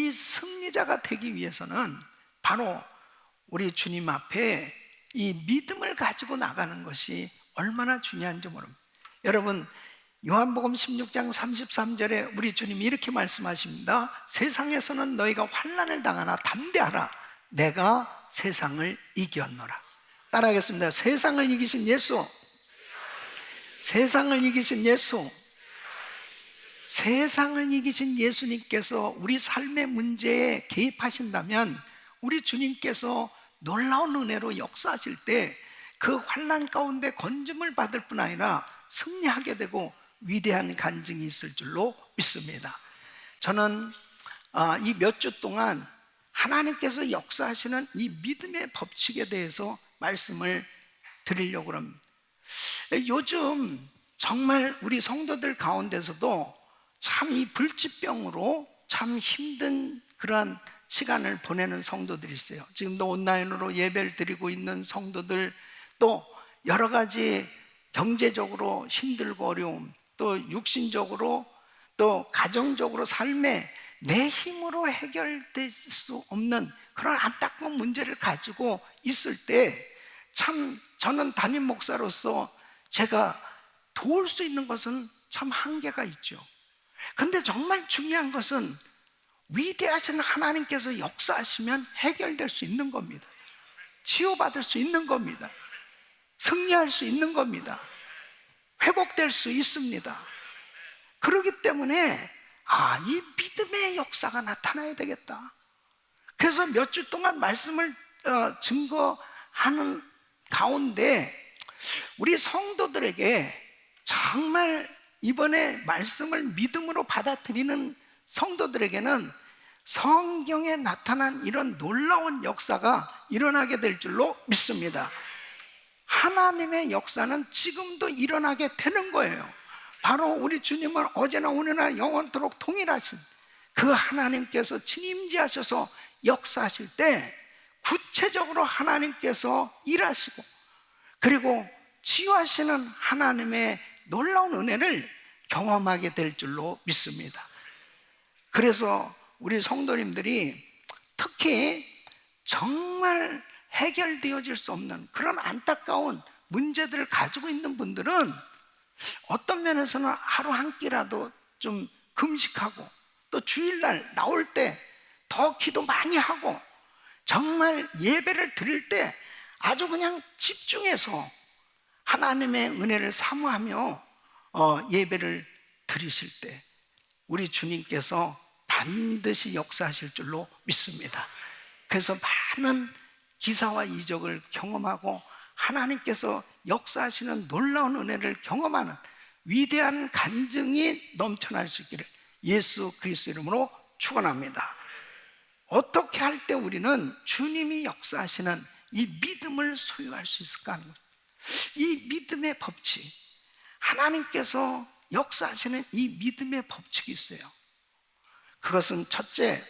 이 승리자가 되기 위해서는 바로 우리 주님 앞에 이 믿음을 가지고 나가는 것이 얼마나 중요한지 모릅니다. 여러분, 요한복음 16장 33절에 우리 주님이 이렇게 말씀하십니다. 세상에서는 너희가 환난을 당하나 담대하라, 내가 세상을 이겼노라. 따라하겠습니다. 세상을 이기신 예수, 세상을 이기신 예수. 세상을 이기신 예수님께서 우리 삶의 문제에 개입하신다면 우리 주님께서 놀라운 은혜로 역사하실 때 그 환난 가운데 건짐을 받을 뿐 아니라 승리하게 되고 위대한 간증이 있을 줄로 믿습니다. 저는 이 몇 주 동안 하나님께서 역사하시는 이 믿음의 법칙에 대해서 말씀을 드리려고 합니다. 요즘 정말 우리 성도들 가운데서도 참 이 불치병으로 참 힘든 그러한 시간을 보내는 성도들이 있어요. 지금도 온라인으로 예배를 드리고 있는 성도들, 또 여러 가지 경제적으로 힘들고 어려움, 또 육신적으로 또 가정적으로 삶에 내 힘으로 해결될 수 없는 그런 안타까운 문제를 가지고 있을 때 참 저는 담임 목사로서 제가 도울 수 있는 것은 참 한계가 있죠. 근데 정말 중요한 것은 위대하신 하나님께서 역사하시면 해결될 수 있는 겁니다. 치유받을 수 있는 겁니다. 승리할 수 있는 겁니다. 회복될 수 있습니다. 그렇기 때문에 이 믿음의 역사가 나타나야 되겠다. 그래서 몇 주 동안 말씀을 증거하는 가운데 우리 성도들에게 정말 이번에 말씀을 믿음으로 받아들이는 성도들에게는 성경에 나타난 이런 놀라운 역사가 일어나게 될 줄로 믿습니다. 하나님의 역사는 지금도 일어나게 되는 거예요. 바로 우리 주님은 어제나 오늘나 영원토록 동일하신 그 하나님께서 진임지하셔서 역사하실 때 구체적으로 하나님께서 일하시고 그리고 치유하시는 하나님의 놀라운 은혜를 경험하게 될 줄로 믿습니다. 그래서 우리 성도님들이 특히 정말 해결되어질 수 없는 그런 안타까운 문제들을 가지고 있는 분들은 어떤 면에서는 하루 한 끼라도 좀 금식하고 또 주일날 나올 때 더 기도 많이 하고 정말 예배를 드릴 때 아주 그냥 집중해서 하나님의 은혜를 사모하며 예배를 드리실 때 우리 주님께서 반드시 역사하실 줄로 믿습니다. 그래서 많은 기사와 이적을 경험하고 하나님께서 역사하시는 놀라운 은혜를 경험하는 위대한 간증이 넘쳐날 수 있기를 예수 그리스도 이름으로 축원합니다. 어떻게 할 때 우리는 주님이 역사하시는 이 믿음을 소유할 수 있을까 하는 것. 이 믿음의 법칙, 하나님께서 역사하시는 이 믿음의 법칙이 있어요. 그것은 첫째,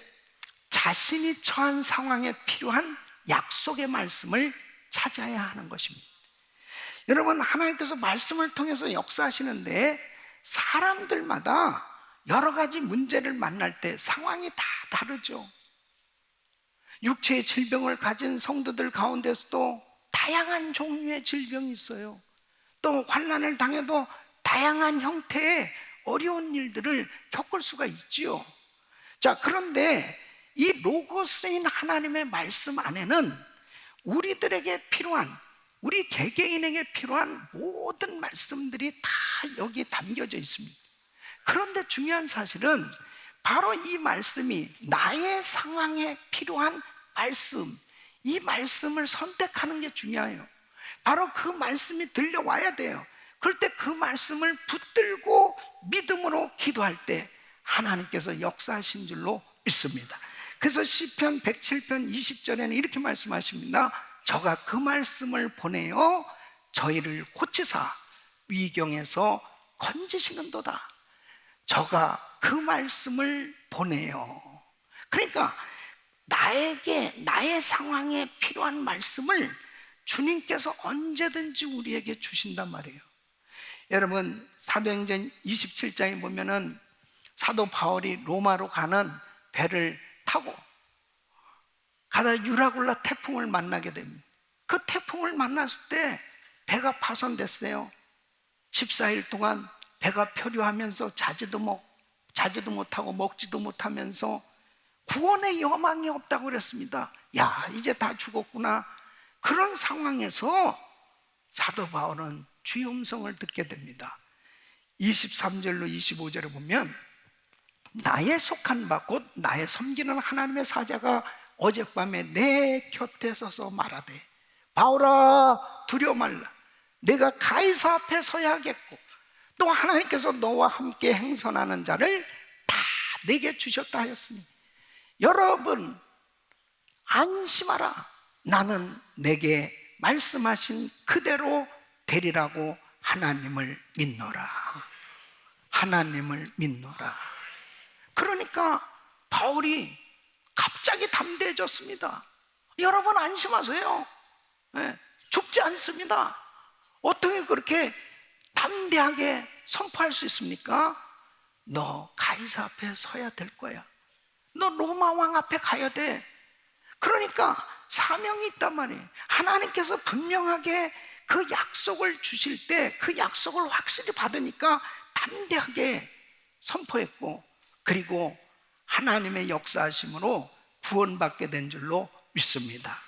자신이 처한 상황에 필요한 약속의 말씀을 찾아야 하는 것입니다. 여러분, 하나님께서 말씀을 통해서 역사하시는데 사람들마다 여러 가지 문제를 만날 때 상황이 다 다르죠. 육체의 질병을 가진 성도들 가운데서도 다양한 종류의 질병이 있어요. 또 환난을 당해도 다양한 형태의 어려운 일들을 겪을 수가 있지요. 자, 그런데 이 로고스인 하나님의 말씀 안에는 우리들에게 필요한, 우리 개개인에게 필요한 모든 말씀들이 다 여기에 담겨져 있습니다. 그런데 중요한 사실은 바로 이 말씀이 나의 상황에 필요한 말씀, 이 말씀을 선택하는 게 중요해요. 바로 그 말씀이 들려와야 돼요. 그럴 때 그 말씀을 붙들고 믿음으로 기도할 때 하나님께서 역사하신 줄로 믿습니다. 그래서 시편 107편 20절에는 이렇게 말씀하십니다. 저가 그 말씀을 보내어 저희를 고치사 위경에서 건지시는도다. 저가 그 말씀을 보내요. 그러니까 나에게, 나의 상황에 필요한 말씀을 주님께서 언제든지 우리에게 주신단 말이에요. 여러분, 사도행전 27장에 보면은 사도 바울이 로마로 가는 배를 타고 가다 유라굴라 태풍을 만나게 됩니다. 그 태풍을 만났을 때 배가 파손됐어요. 14일 동안 배가 표류하면서 자지도 못하고 먹지도 못하면서 구원의 여망이 없다고 그랬습니다. 야, 이제 다 죽었구나. 그런 상황에서 사도 바울은 주의 음성을 듣게 됩니다. 23절로 25절에 보면 나의 속한 바 곧 나의 섬기는 하나님의 사자가 어젯밤에 내 곁에 서서 말하되 바울아 두려워 말라. 내가 가이사 앞에 서야 하겠고 또 하나님께서 너와 함께 행선하는 자를 다 내게 주셨다 하였으니 여러분 안심하라. 나는 내게 말씀하신 그대로 되리라고 하나님을 믿노라. 하나님을 믿노라. 그러니까 바울이 갑자기 담대해졌습니다. 여러분 안심하세요. 네, 죽지 않습니다. 어떻게 그렇게 담대하게 선포할 수 있습니까? 너 가이사 앞에 서야 될 거야. 너 로마 왕 앞에 가야 돼. 그러니까 사명이 있단 말이에요. 하나님께서 분명하게 그 약속을 주실 때 그 약속을 확실히 받으니까 담대하게 선포했고, 그리고 하나님의 역사하심으로 구원받게 된 줄로 믿습니다.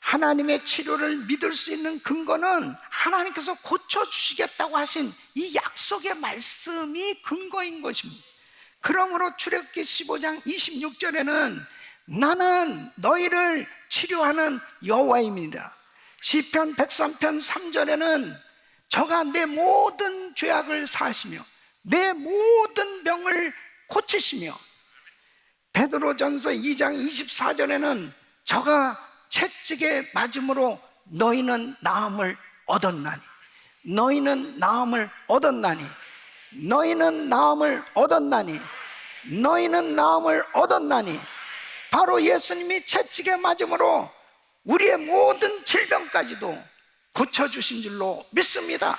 하나님의 치료를 믿을 수 있는 근거는 하나님께서 고쳐주시겠다고 하신 이 약속의 말씀이 근거인 것입니다. 그러므로 출애굽기 15장 26절에는 나는 너희를 치료하는 여호와임이라. 시편 103편 3절에는 저가 내 모든 죄악을 사하시며 내 모든 병을 고치시며, 베드로전서 2장 24절에는 저가 채찍에 맞음으로 너희는 나음을 얻었나니, 너희는 나음을 얻었나니, 너희는 나음을 얻었나니, 너희는 나음을 얻었나니. 바로 예수님이 채찍에 맞음으로 우리의 모든 질병까지도 고쳐주신 줄로 믿습니다.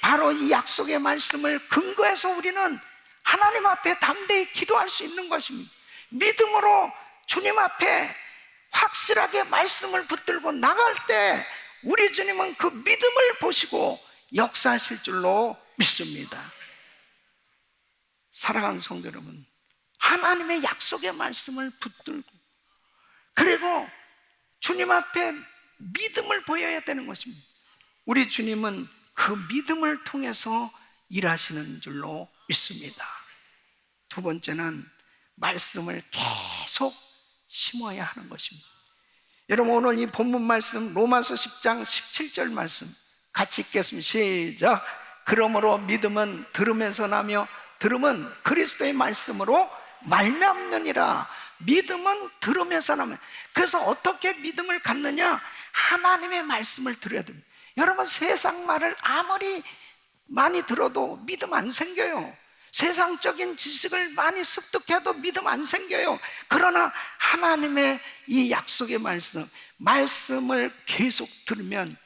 바로 이 약속의 말씀을 근거해서 우리는 하나님 앞에 담대히 기도할 수 있는 것입니다. 믿음으로 주님 앞에 확실하게 말씀을 붙들고 나갈 때 우리 주님은 그 믿음을 보시고 역사하실 줄로 믿습니다. 사랑하는 성도 여러분, 하나님의 약속의 말씀을 붙들고 그리고 주님 앞에 믿음을 보여야 되는 것입니다. 우리 주님은 그 믿음을 통해서 일하시는 줄로 믿습니다. 두 번째는 말씀을 계속 심어야 하는 것입니다. 여러분, 오늘 이 본문 말씀 로마서 10장 17절 말씀 같이 읽겠습니다. 시작. 그러므로 믿음은 들음에서 나며 들음은 그리스도의 말씀으로 말미암느니라. 믿음은 들음에서 나며. 그래서 어떻게 믿음을 갖느냐? 하나님의 말씀을 들어야 됩니다. 여러분, 세상 말을 아무리 많이 들어도 믿음 안 생겨요. 세상적인 지식을 많이 습득해도 믿음 안 생겨요. 그러나 하나님의 이 약속의 말씀을 계속 들으면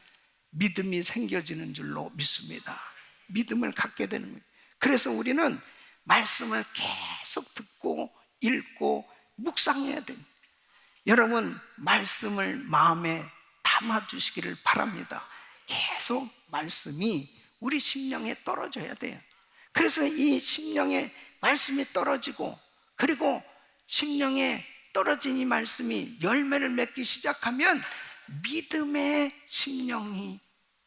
믿음이 생겨지는 줄로 믿습니다. 믿음을 갖게 되는 거예요. 그래서 우리는 말씀을 계속 듣고 읽고 묵상해야 됩니다. 여러분, 말씀을 마음에 담아주시기를 바랍니다. 계속 말씀이 우리 심령에 떨어져야 돼요. 그래서 이 심령에 말씀이 떨어지고, 그리고 심령에 떨어진 이 말씀이 열매를 맺기 시작하면 믿음의 심령이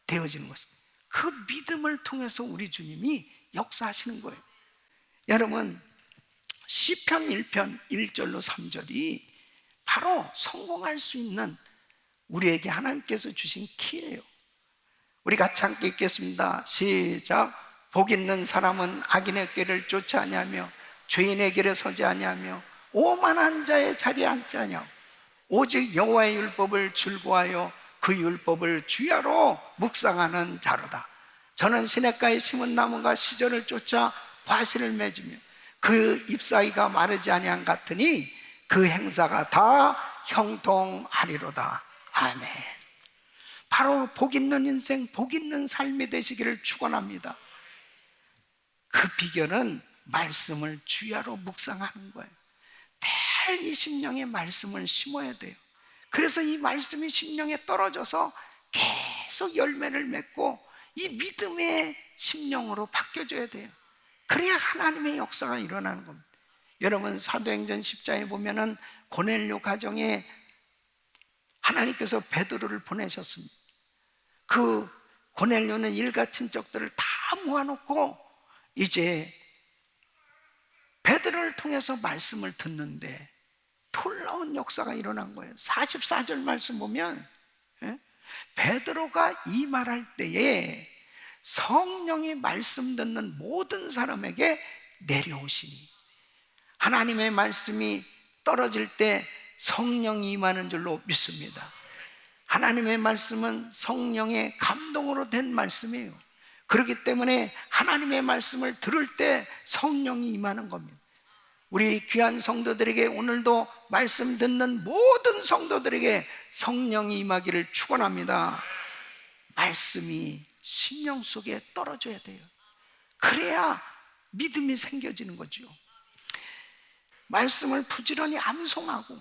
되어지는 것입니다. 그 믿음을 통해서 우리 주님이 역사하시는 거예요. 여러분, 시편 1편 1절로 3절이 바로 성공할 수 있는 우리에게 하나님께서 주신 키예요. 우리 같이 함께 읽겠습니다. 시작. 복 있는 사람은 악인의 길을 쫓지 아니하며 죄인의 길에 서지 아니하며 오만한 자의 자리에 앉지 아니하고 오직 여호와의 율법을 즐거워하여 그 율법을 주야로 묵상하는 자로다. 저는 시냇가에 심은 나무가 시절을 쫓아 과실을 맺으며 그 잎사귀가 마르지 아니한 같으니 그 행사가 다 형통하리로다. 아멘. 바로 복 있는 인생, 복 있는 삶이 되시기를 축원합니다. 그 비결은 말씀을 주야로 묵상하는 거예요. 이 심령에 말씀을 심어야 돼요. 그래서 이 말씀이 심령에 떨어져서 계속 열매를 맺고 이 믿음의 심령으로 바뀌어져야 돼요. 그래야 하나님의 역사가 일어나는 겁니다. 여러분, 사도행전 10장에 보면은 고넬료 가정에 하나님께서 베드로를 보내셨습니다. 그 고넬료는 일가 친척들을 다 모아놓고 이제 베드로를 통해서 말씀을 듣는데 놀라운 역사가 일어난 거예요. 44절 말씀 보면 베드로가 이 말할 때에 성령이 말씀 듣는 모든 사람에게 내려오시니, 하나님의 말씀이 떨어질 때 성령이 임하는 줄로 믿습니다. 하나님의 말씀은 성령의 감동으로 된 말씀이에요. 그렇기 때문에 하나님의 말씀을 들을 때 성령이 임하는 겁니다. 우리 귀한 성도들에게, 오늘도 말씀 듣는 모든 성도들에게 성령이 임하기를 축원합니다. 말씀이 심령 속에 떨어져야 돼요. 그래야 믿음이 생겨지는 거죠. 말씀을 부지런히 암송하고,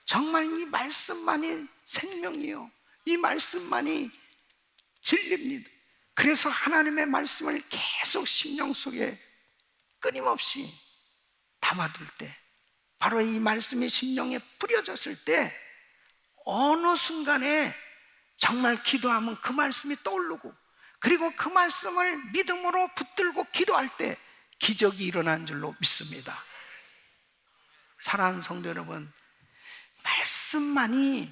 정말 이 말씀만이 생명이요, 이 말씀만이 진리입니다. 그래서 하나님의 말씀을 계속 심령 속에 끊임없이 담아둘 때, 바로 이 말씀이 심령에 뿌려졌을 때 어느 순간에 정말 기도하면 그 말씀이 떠오르고, 그리고 그 말씀을 믿음으로 붙들고 기도할 때 기적이 일어나는 줄로 믿습니다. 사랑하는 성도 여러분, 말씀만이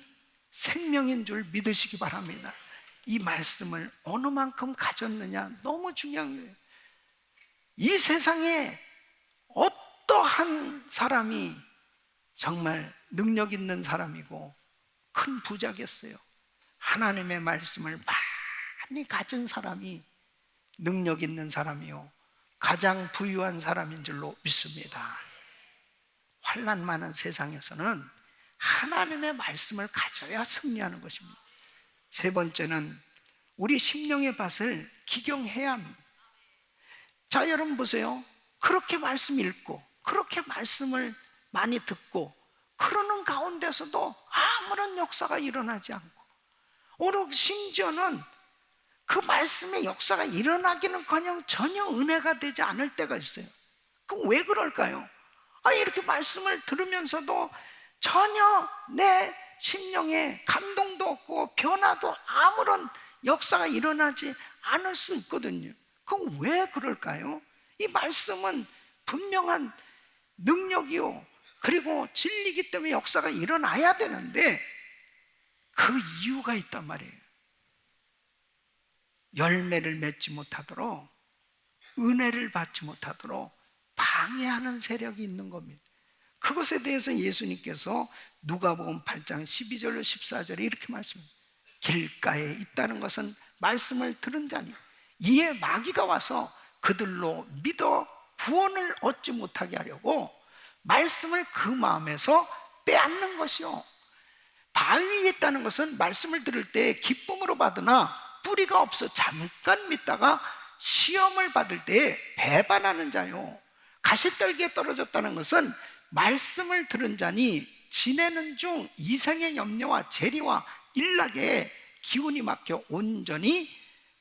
생명인 줄 믿으시기 바랍니다. 이 말씀을 어느 만큼 가졌느냐 너무 중요한 거예요. 이 세상에 어떠한 사람이 정말 능력 있는 사람이고 큰 부자겠어요? 하나님의 말씀을 많이 가진 사람이 능력 있는 사람이요, 가장 부유한 사람인 줄로 믿습니다. 환난 많은 세상에서는 하나님의 말씀을 가져야 승리하는 것입니다. 세 번째는 우리 심령의 밭을 기경해야 합니다. 자, 여러분 보세요. 그렇게 말씀 읽고 그렇게 말씀을 많이 듣고 그러는 가운데서도 아무런 역사가 일어나지 않고, 오늘 심지어는 그 말씀의 역사가 일어나기는커녕 전혀 은혜가 되지 않을 때가 있어요. 그럼 왜 그럴까요? 이렇게 말씀을 들으면서도 전혀 내 심령에 감동도 없고 변화도, 아무런 역사가 일어나지 않을 수 있거든요. 그럼 왜 그럴까요? 이 말씀은 분명한 능력이요, 그리고 진리이기 때문에 역사가 일어나야 되는데 그 이유가 있단 말이에요. 열매를 맺지 못하도록, 은혜를 받지 못하도록 방해하는 세력이 있는 겁니다. 그것에 대해서 예수님께서 누가복음 8장 12절로 14절에 이렇게 말씀합니다. 길가에 있다는 것은 말씀을 들은 자니 이에 마귀가 와서 그들로 믿어 구원을 얻지 못하게 하려고 말씀을 그 마음에서 빼앗는 것이요, 바위 위에 있다는 것은 말씀을 들을 때 기쁨으로 받으나 뿌리가 없어 잠깐 믿다가 시험을 받을 때에 배반하는 자요, 가시떨기에 떨어졌다는 것은 말씀을 들은 자니 지내는 중 이생의 염려와 재리와 일락에 기운이 막혀 온전히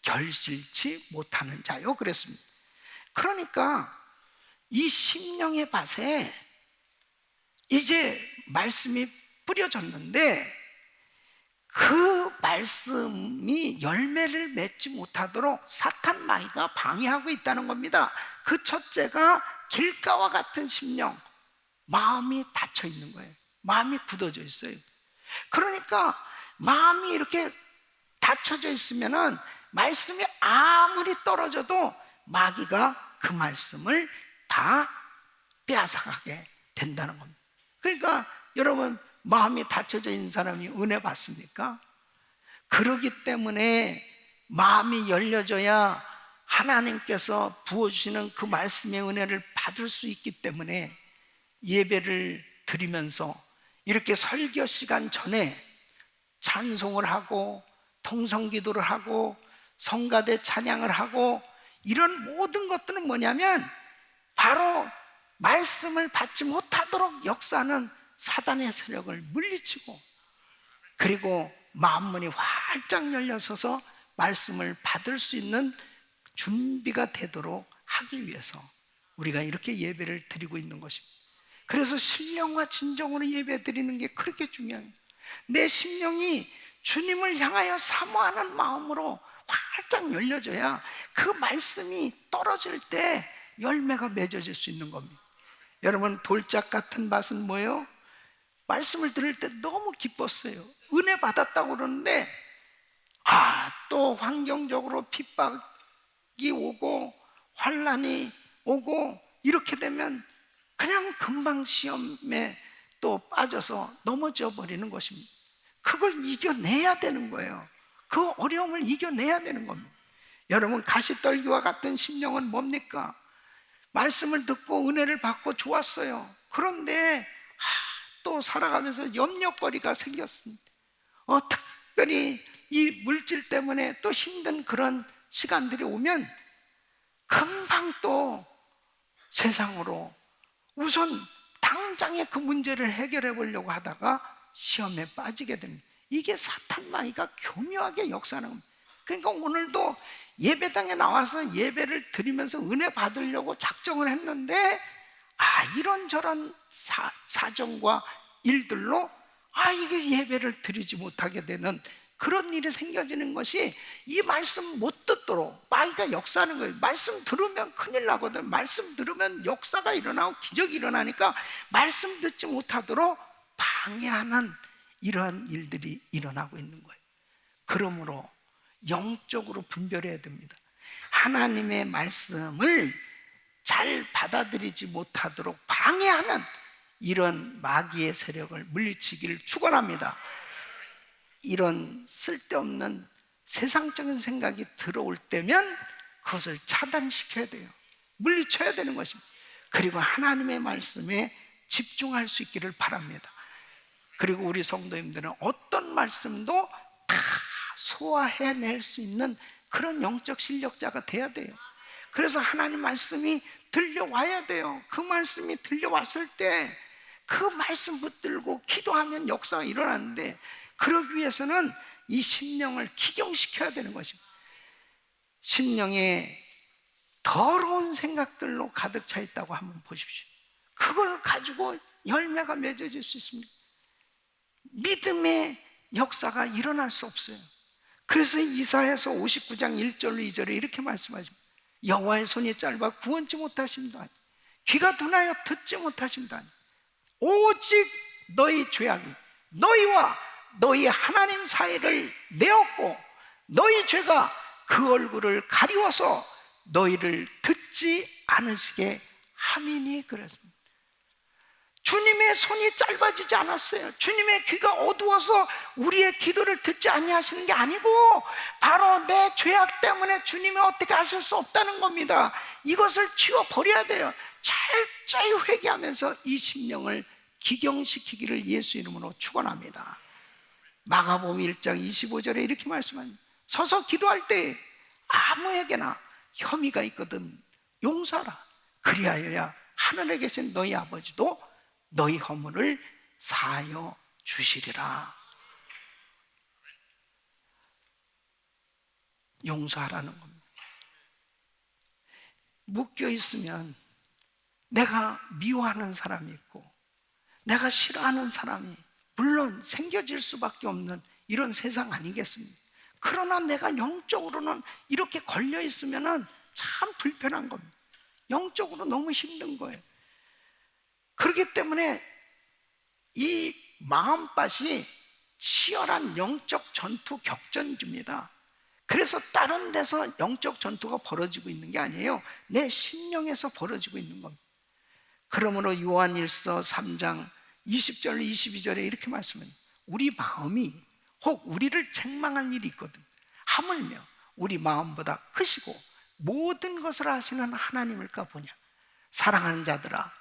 결실치 못하는 자요, 그랬습니다. 그러니까 이 심령의 밭에 이제 말씀이 뿌려졌는데 그 말씀이 열매를 맺지 못하도록 사탄 마귀가 방해하고 있다는 겁니다. 그 첫째가 길가와 같은 심령, 마음이 닫혀 있는 거예요. 마음이 굳어져 있어요. 그러니까 마음이 이렇게 닫혀져 있으면은 말씀이 아무리 떨어져도 마귀가 그 말씀을 다 빼앗아가게 된다는 겁니다. 그러니까 여러분, 마음이 닫혀져 있는 사람이 은혜 받습니까? 그러기 때문에 마음이 열려져야 하나님께서 부어주시는 그 말씀의 은혜를 받을 수 있기 때문에 예배를 드리면서 이렇게 설교 시간 전에 찬송을 하고 통성기도를 하고 성가대 찬양을 하고, 이런 모든 것들은 뭐냐면 바로 말씀을 받지 못하도록 역사하는 사단의 세력을 물리치고, 그리고 마음문이 활짝 열려서서 말씀을 받을 수 있는 준비가 되도록 하기 위해서 우리가 이렇게 예배를 드리고 있는 것입니다. 그래서 신령과 진정으로 예배 드리는 게 그렇게 중요합니다. 내 심령이 주님을 향하여 사모하는 마음으로 활짝 열려져야 그 말씀이 떨어질 때 열매가 맺어질 수 있는 겁니다. 여러분, 돌짝 같은 밭은 뭐예요? 말씀을 들을 때 너무 기뻤어요. 은혜 받았다고 그러는데 또 환경적으로 핍박이 오고 환난이 오고 이렇게 되면 그냥 금방 시험에 또 빠져서 넘어져 버리는 것입니다. 그걸 이겨내야 되는 거예요. 그 어려움을 이겨내야 되는 겁니다. 여러분, 가시떨기와 같은 심령은 뭡니까? 말씀을 듣고 은혜를 받고 좋았어요. 그런데 또 살아가면서 염려거리가 생겼습니다. 특별히 이 물질 때문에 또 힘든 그런 시간들이 오면 금방 또 세상으로 우선 당장에 그 문제를 해결해 보려고 하다가 시험에 빠지게 됩니다. 이게 사탄 마귀가 교묘하게 역사하는 겁니다. 그러니까 오늘도 예배당에 나와서 예배를 드리면서 은혜 받으려고 작정을 했는데 이런저런 사정과 일들로 이게 예배를 드리지 못하게 되는 그런 일이 생겨지는 것이, 이 말씀 못 듣도록 마귀가 역사하는 거예요. 말씀 들으면 큰일 나거든. 말씀 들으면 역사가 일어나고 기적이 일어나니까 말씀 듣지 못하도록 방해하는 이러한 일들이 일어나고 있는 거예요. 그러므로 영적으로 분별해야 됩니다. 하나님의 말씀을 잘 받아들이지 못하도록 방해하는 이런 마귀의 세력을 물리치기를 축원합니다. 이런 쓸데없는 세상적인 생각이 들어올 때면 그것을 차단시켜야 돼요. 물리쳐야 되는 것입니다. 그리고 하나님의 말씀에 집중할 수 있기를 바랍니다. 그리고 우리 성도님들은 어떤 말씀도 다 소화해낼 수 있는 그런 영적 실력자가 돼야 돼요. 그래서 하나님 말씀이 들려와야 돼요. 그 말씀이 들려왔을 때 그 말씀 붙들고 기도하면 역사가 일어나는데, 그러기 위해서는 이 심령을 기경시켜야 되는 것입니다. 심령에 더러운 생각들로 가득 차 있다고 한번 보십시오. 그걸 가지고 열매가 맺어질 수 있습니다. 믿음의 역사가 일어날 수 없어요. 그래서 이사야서 59장 1절로 2절에 이렇게 말씀하십니다. 여호와의 손이 짧아 구원치 못하십니다. 귀가 둔하여 듣지 못하십니다. 오직 너희 죄악이 너희와 너희 하나님 사이를 내었고 너희 죄가 그 얼굴을 가리워서 너희를 듣지 않으시게 함이니 그랬습니다. 주님의 손이 짧아지지 않았어요. 주님의 귀가 어두워서 우리의 기도를 듣지 아니하시는 게 아니고 바로 내 죄악 때문에 주님이 어떻게 하실 수 없다는 겁니다. 이것을 치워버려야 돼요. 철저히 회개하면서 이 심령을 기경시키기를 예수 이름으로 축원합니다. 마가복음 1장 25절에 이렇게 말씀합니다. 서서 기도할 때 아무에게나 혐의가 있거든 용서하라. 그리하여야 하늘에 계신 너희 아버지도 너희 허물을 사하여 주시리라. 용서하라는 겁니다. 묶여 있으면 내가 미워하는 사람이 있고 내가 싫어하는 사람이 물론 생겨질 수밖에 없는 이런 세상 아니겠습니까? 그러나 내가 영적으로는 이렇게 걸려 있으면 참 불편한 겁니다. 영적으로 너무 힘든 거예요. 그렇기 때문에 이 마음밭이 치열한 영적 전투 격전지입니다. 그래서 다른 데서 영적 전투가 벌어지고 있는 게 아니에요. 내 심령에서 벌어지고 있는 겁니다. 그러므로 요한일서 3장 20절 22절에 이렇게 말씀합니다. 우리 마음이 혹 우리를 책망할 일이 있거든 하물며 우리 마음보다 크시고 모든 것을 아시는 하나님을까 보냐. 사랑하는 자들아,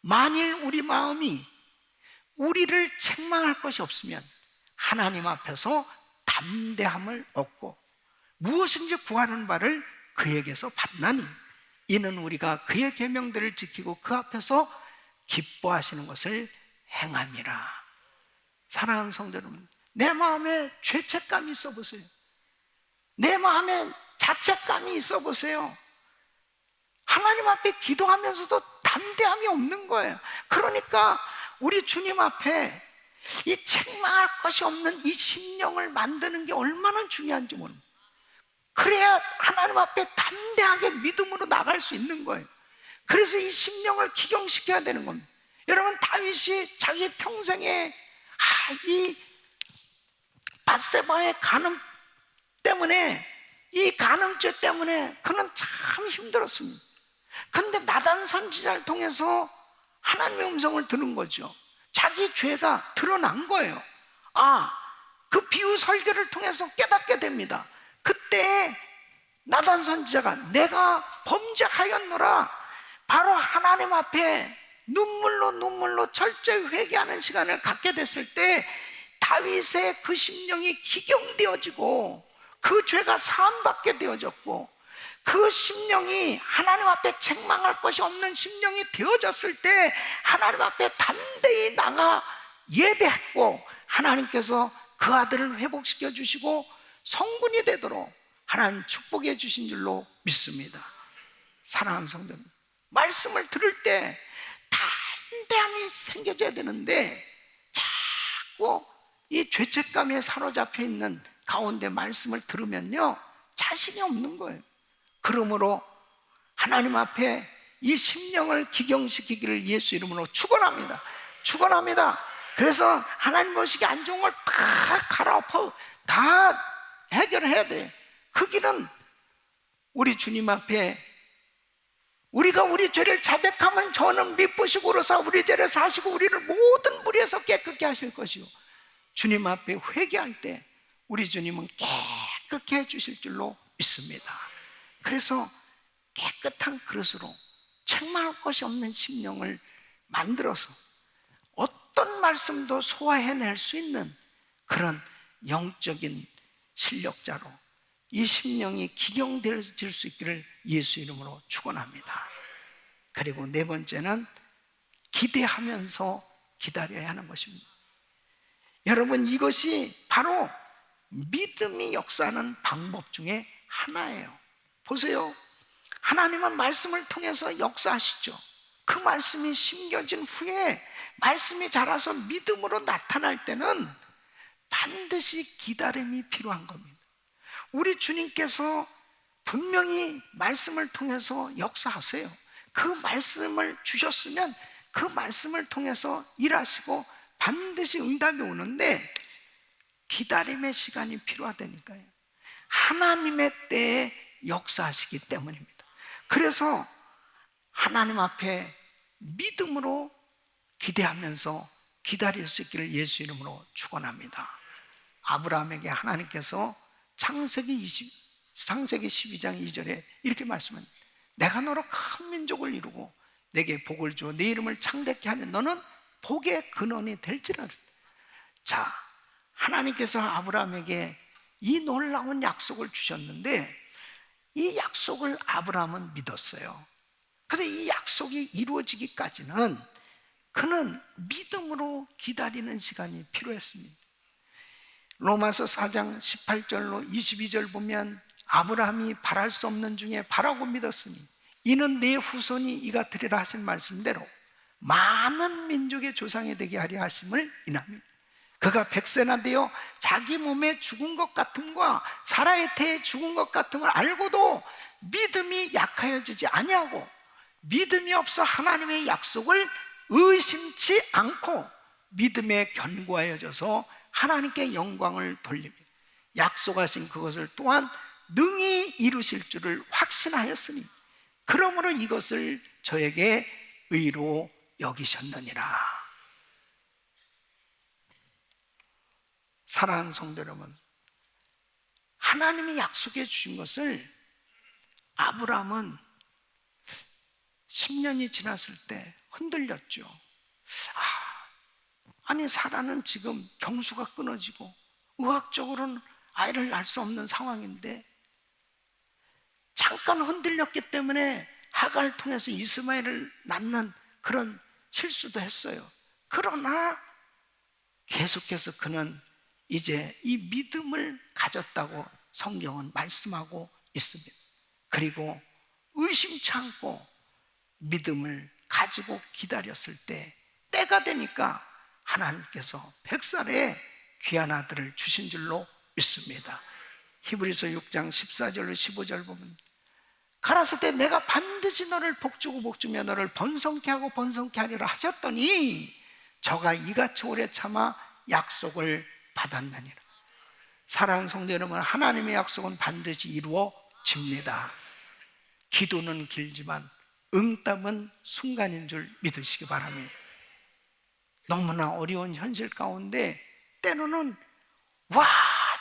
만일 우리 마음이 우리를 책망할 것이 없으면 하나님 앞에서 담대함을 얻고 무엇인지 구하는 바를 그에게서 받나니 이는 우리가 그의 계명들을 지키고 그 앞에서 기뻐하시는 것을 행함이라. 사랑하는 성도 여러분, 내 마음에 죄책감이 있어 보세요. 내 마음에 자책감이 있어 보세요. 하나님 앞에 기도하면서도 담대함이 없는 거예요. 그러니까 우리 주님 앞에 이 책망할 것이 없는 이 심령을 만드는 게 얼마나 중요한지 모릅니다. 그래야 하나님 앞에 담대하게 믿음으로 나갈 수 있는 거예요. 그래서 이 심령을 기경시켜야 되는 겁니다. 여러분, 다윗이 자기 평생에 이 밧세바의 간음 때문에, 이 간음죄 때문에 그는 참 힘들었습니다. 그런데 나단 선지자를 통해서 하나님의 음성을 들은 거죠. 자기 죄가 드러난 거예요. 그 비유 설교를 통해서 깨닫게 됩니다. 그때 나단 선지자가 내가 범죄하였노라, 바로 하나님 앞에 눈물로 철저히 회개하는 시간을 갖게 됐을 때 다윗의 그 심령이 기경되어지고 그 죄가 사함받게 되어졌고, 그 심령이 하나님 앞에 책망할 것이 없는 심령이 되어졌을 때 하나님 앞에 담대히 나가 예배했고, 하나님께서 그 아들을 회복시켜 주시고 성군이 되도록 하나님 축복해 주신 줄로 믿습니다. 사랑하는 성도님, 말씀을 들을 때 담대함이 생겨져야 되는데 자꾸 이 죄책감에 사로잡혀 있는 가운데 말씀을 들으면요, 자신이 없는 거예요. 그러므로 하나님 앞에 이 심령을 기경시키기를 예수 이름으로 축원합니다. 축원합니다. 그래서 하나님 보시기에 안 좋은 걸 다 갈아엎어 다 해결해야 돼. 그 길은 우리 주님 앞에 우리가 우리 죄를 자백하면 저는 미쁘시고 그러사 우리 죄를 사시고 우리를 모든 무리에서 깨끗게 하실 것이요, 주님 앞에 회개할 때 우리 주님은 깨끗게 해주실 줄로 믿습니다. 그래서 깨끗한 그릇으로 책망할 것이 없는 심령을 만들어서 어떤 말씀도 소화해낼 수 있는 그런 영적인 실력자로 이 심령이 기경되어질 수 있기를 예수 이름으로 축원합니다. 그리고 네 번째는 기대하면서 기다려야 하는 것입니다. 여러분, 이것이 바로 믿음이 역사하는 방법 중에 하나예요. 보세요, 하나님은 말씀을 통해서 역사하시죠. 그 말씀이 심겨진 후에 말씀이 자라서 믿음으로 나타날 때는 반드시 기다림이 필요한 겁니다. 우리 주님께서 분명히 말씀을 통해서 역사하세요. 그 말씀을 주셨으면 그 말씀을 통해서 일하시고 반드시 응답이 오는데 기다림의 시간이 필요하다니까요. 하나님의 때에 역사하시기 때문입니다. 그래서 하나님 앞에 믿음으로 기대하면서 기다릴 수 있기를 예수 이름으로 축원합니다. 아브라함에게 하나님께서 창세기 12장 2절에 이렇게 말씀합니다. 내가 너로 큰 민족을 이루고 내게 복을 주어 네 이름을 창대케 하면 너는 복의 근원이 될지라. 자, 하나님께서 아브라함에게 이 놀라운 약속을 주셨는데 이 약속을 아브라함은 믿었어요. 그런데 이 약속이 이루어지기까지는 그는 믿음으로 기다리는 시간이 필요했습니다. 로마서 4장 18절로 22절 보면 아브라함이 바랄 수 없는 중에 바라고 믿었으니 이는 내 후손이 이가 되리라 하신 말씀대로 많은 민족의 조상이 되게 하려 하심을 인합니다. 그가 100세나 되어 자기 몸에 죽은 것 같음과 사라의 태에 죽은 것 같음을 알고도 믿음이 약하여지지 아니하고 믿음이 없어 하나님의 약속을 의심치 않고 믿음에 견고하여져서 하나님께 영광을 돌립니다. 약속하신 그것을 또한 능히 이루실 줄을 확신하였으니 그러므로 이것을 저에게 의로 여기셨느니라. 사랑하는 성도 여러분, 하나님이 약속해 주신 것을 아브라함은 10년이 지났을 때 흔들렸죠. 아니 사라는 지금 경수가 끊어지고 의학적으로는 아이를 낳을 수 없는 상황인데 잠깐 흔들렸기 때문에 하갈을 통해서 이스마엘을 낳는 그런 실수도 했어요. 그러나 계속해서 그는 이제 이 믿음을 가졌다고 성경은 말씀하고 있습니다. 그리고 의심치 않고 믿음을 가지고 기다렸을 때 때가 되니까 하나님께서 100살에 귀한 아들을 주신 줄로 믿습니다. 히브리서 6장 14절로 15절 보면 가라사대 내가 반드시 너를 복주고 복주며 너를 번성케 하고 번성케 하리라 하셨더니 저가 이같이 오래 참아 약속을 받았느니라. 사랑하는 성도 여러분, 하나님의 약속은 반드시 이루어집니다. 기도는 길지만 응답은 순간인 줄 믿으시기 바랍니다. 너무나 어려운 현실 가운데 때로는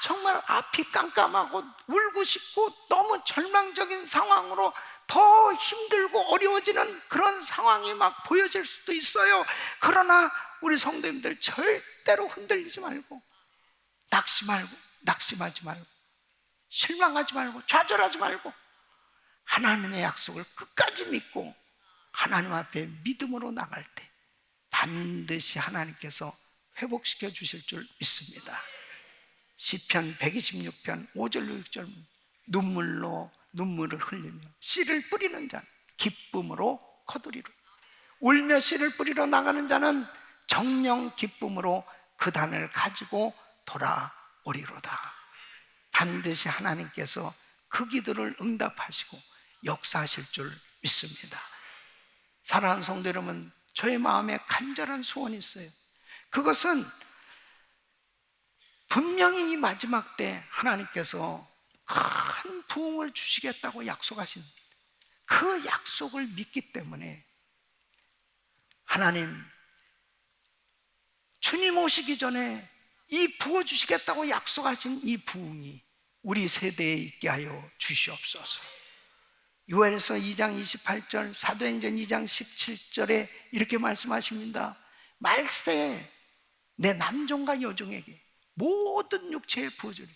정말 앞이 깜깜하고 울고 싶고 너무 절망적인 상황으로 더 힘들고 어려워지는 그런 상황이 막 보여질 수도 있어요. 그러나 우리 성도님들 절대로 흔들리지 말고 낙심하지 말고 실망하지 말고 좌절하지 말고 하나님의 약속을 끝까지 믿고 하나님 앞에 믿음으로 나갈 때 반드시 하나님께서 회복시켜 주실 줄 믿습니다. 시편 126편 5절로 6절 눈물로 눈물을 흘리며 씨를 뿌리는 자는 기쁨으로 거두리로 울며 씨를 뿌리러 나가는 자는 정령 기쁨으로 그 단을 가지고 돌아오리로다. 반드시 하나님께서 그 기도를 응답하시고 역사하실 줄 믿습니다. 사랑하는 성도 여러분, 저의 마음에 간절한 소원이 있어요. 그것은 분명히 이 마지막 때 하나님께서 큰 부흥을 주시겠다고 약속하신 그 약속을 믿기 때문에 하나님 주님 오시기 전에 이 부어주시겠다고 약속하신 이 부흥이 우리 세대에 있게 하여 주시옵소서. 요엘서 2장 28절, 사도행전 2장 17절에 이렇게 말씀하십니다. 말세 내 남종과 여종에게 모든 육체에 부어주리.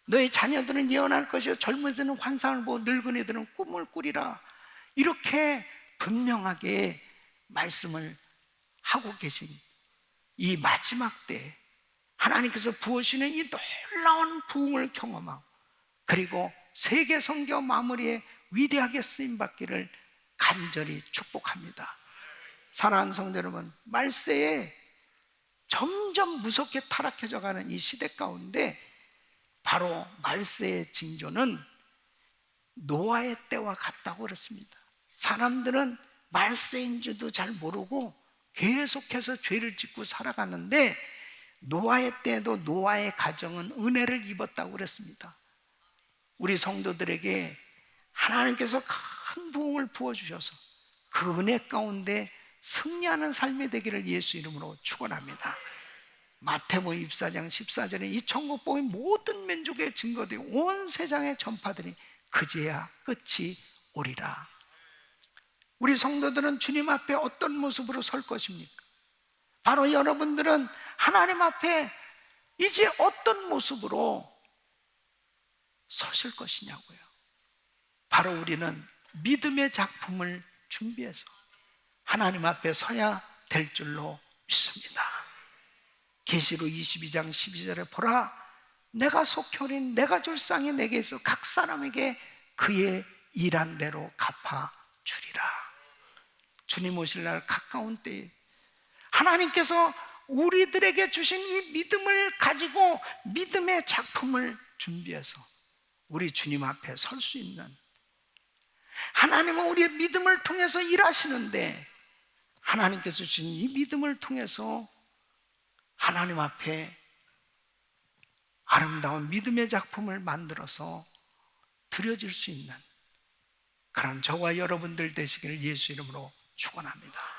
너의 자녀들은 예언할 것이요 젊은이들은 환상을 보고 늙은이들은 꿈을 꾸리라. 이렇게 분명하게 말씀을 하고 계신 이 마지막 때 하나님께서 부으시는 이 놀라운 부흥을 경험하고 그리고 세계 선교 마무리에 위대하게 쓰임받기를 간절히 축복합니다. 사랑하는 성도 여러분, 말세에 점점 무섭게 타락해져 가는 이 시대 가운데 바로 말세의 징조는 노아의 때와 같다고 그랬습니다. 사람들은 말세인 줄도 잘 모르고 계속해서 죄를 짓고 살아가는데 노아의 때에도 노아의 가정은 은혜를 입었다고 그랬습니다. 우리 성도들에게 하나님께서 큰 부흥을 부어주셔서 그 은혜 가운데 승리하는 삶이 되기를 예수 이름으로 축원합니다. 마태복음 24장 14절에 이 천국 복음이 모든 민족에 증거되고 온 세상에 전파되니 그제야 끝이 오리라. 우리 성도들은 주님 앞에 어떤 모습으로 설 것입니까? 바로 여러분들은 하나님 앞에 이제 어떤 모습으로 서실 것이냐고요. 바로 우리는 믿음의 작품을 준비해서 하나님 앞에 서야 될 줄로 믿습니다. 계시록 22장 12절에 보라 내가 속히 오린 내가 줄 쌍이 내게 있어 각 사람에게 그의 일한 대로 갚아 주리라. 주님 오실 날 가까운 때에 하나님께서 우리들에게 주신 이 믿음을 가지고 믿음의 작품을 준비해서 우리 주님 앞에 설 수 있는, 하나님은 우리의 믿음을 통해서 일하시는데 하나님께서 주신 이 믿음을 통해서 하나님 앞에 아름다운 믿음의 작품을 만들어서 드려질 수 있는 그런 저와 여러분들 되시기를 예수 이름으로 축원합니다.